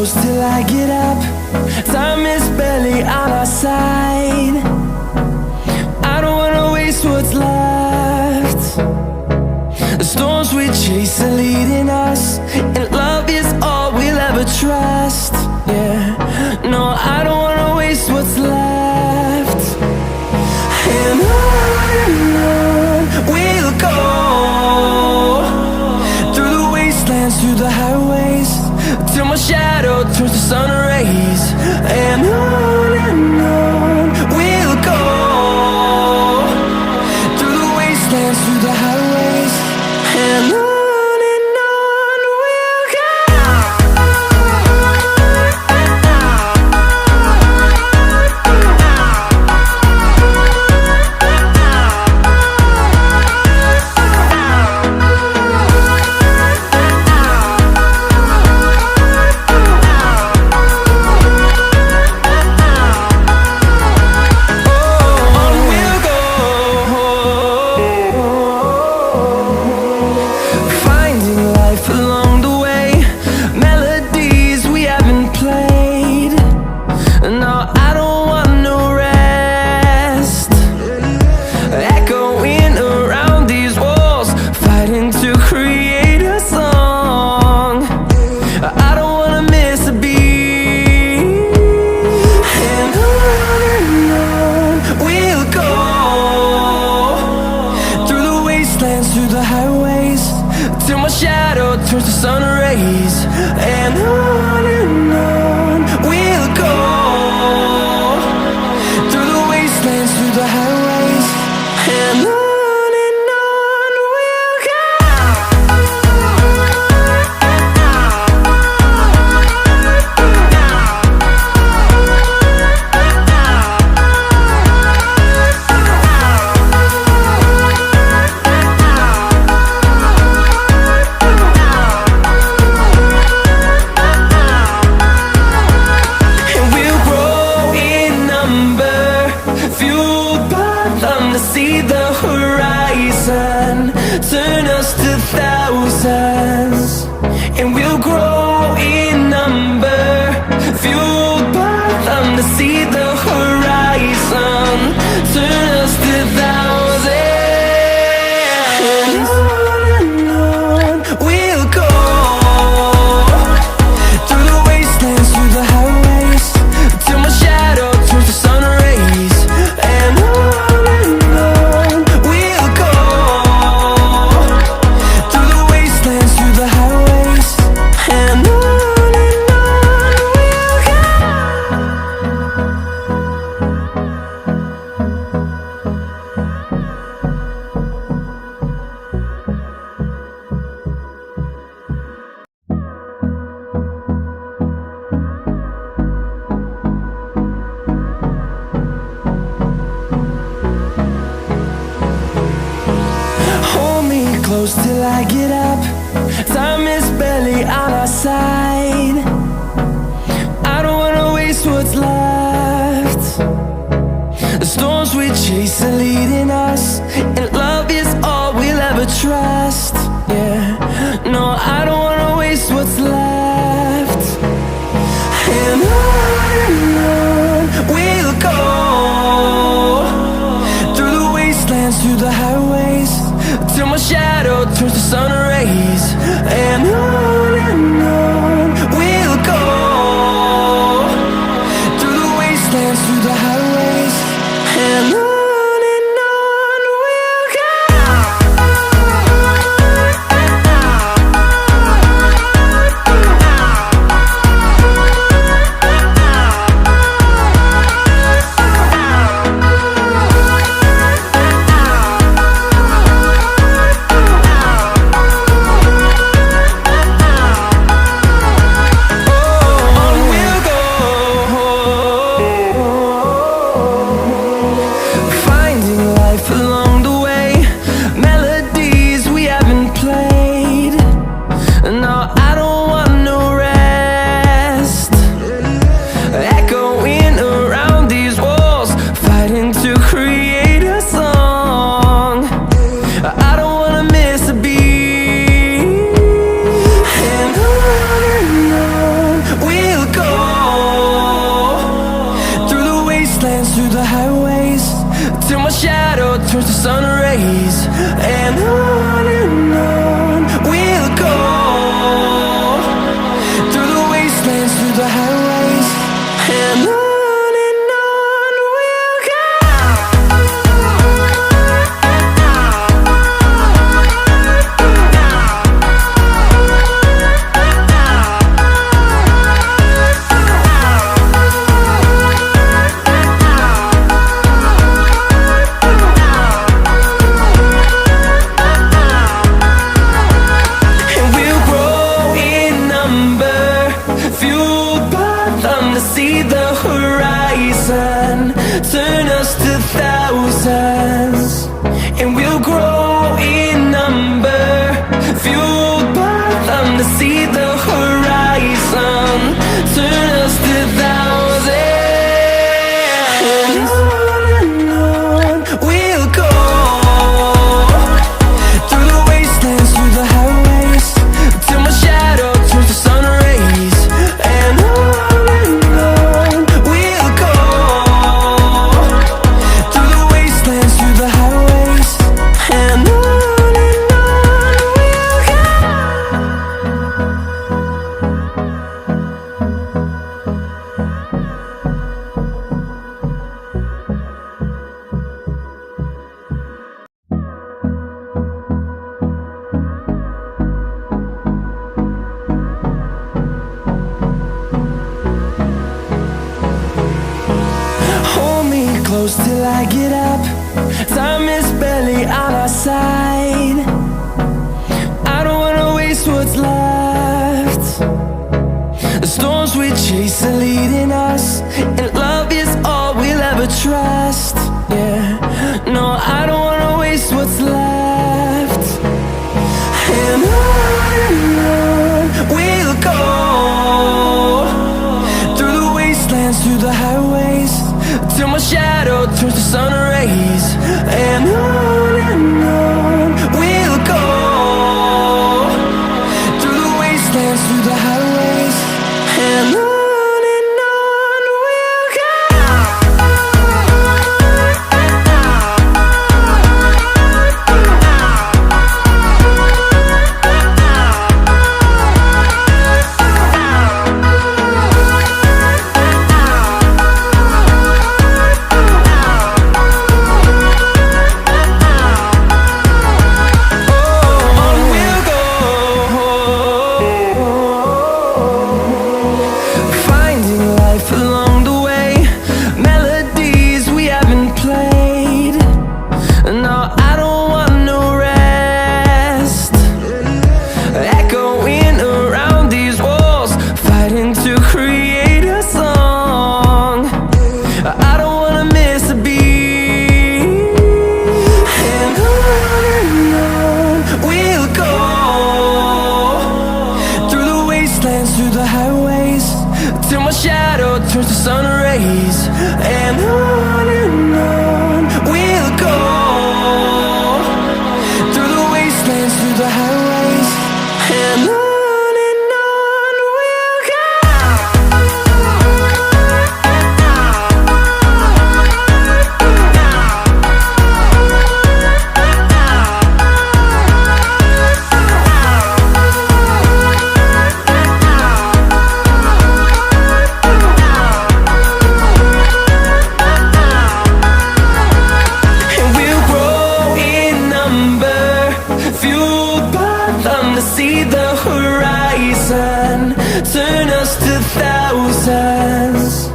close till I get up. Time is barely on our side. I don't wanna waste what's left. The storms we chase are leading us, and love is all we'll ever trust. Yeah, no, I don't wanna waste what's left. And on we'll go, through the wastelands, through the highways, till my shadow turns to sun rays. And on we'll go, through the wastelands, through the highways, and on we'll go. Through the highways, till my shadow turns to sun rays. And on we'll go, through the wastelands, through the highways, and on we'll go. See the horizon turn us to thousands, and we'll grow in number, fueled by them. To see the horizon turn us to thousands, and on we'll go, through the wastelands, through the highways, till my shadow turns to sun rays. And close till I get up. Time is barely on our side. I don't wanna waste what's left. The storms we chase are leading us, and love is all we'll ever trust. Yeah, no, I don't wanna waste what's left. And on we'll go, through the wastelands, through the highways, till my shadow turns to sun rays. And on we'll go, through the wastelands, through the highways, and on we'll go. highways, till my shadow turns to sun rays. And on we'll go, through the wastelands, through the highways. And on we'll go. See the horizon, turn us to thousands, and we'll grow in number, fueled by them. To see the horizon, turn us to thousands, and on we'll go, through the wastelands, through the highways, till my shadow turns to sun rays. And close till I get up. Time is barely on our side. I don't wanna waste what's left. The storms we chase are leading us, and love is all we'll ever trust. Yeah, no, I don't wanna waste what's left. And on we'll go, through the wastelands, through the highways, till my shadow turns to sun rays. And on we'll go, through the wastelands, through the highways. And on we'll go. Through the highways, till my shadow turns to sun rays. And on we'll go, through the wastelands, through the highways. And on we'll go. See the horizon, turn us to thousands,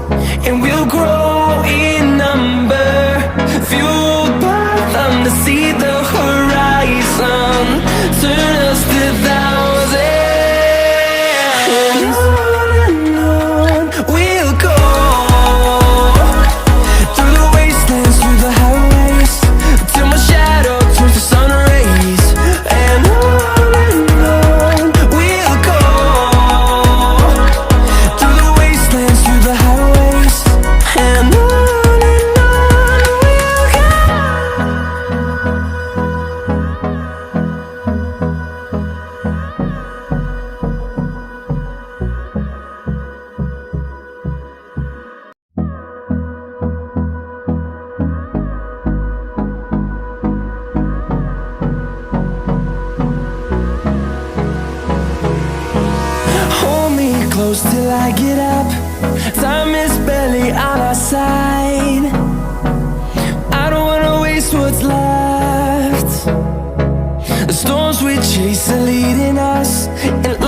and we'll grow in number, fueled by them. To see the horizon, turn us to thousands, and on we'll go, through the wastelands, through the highways, till my shadow turns to sun rays. And we'll go, through the wastelands, through the highways. And close till I get up. Time is barely on our side. I don't wanna waste what's left. The storms we chase are leading us, and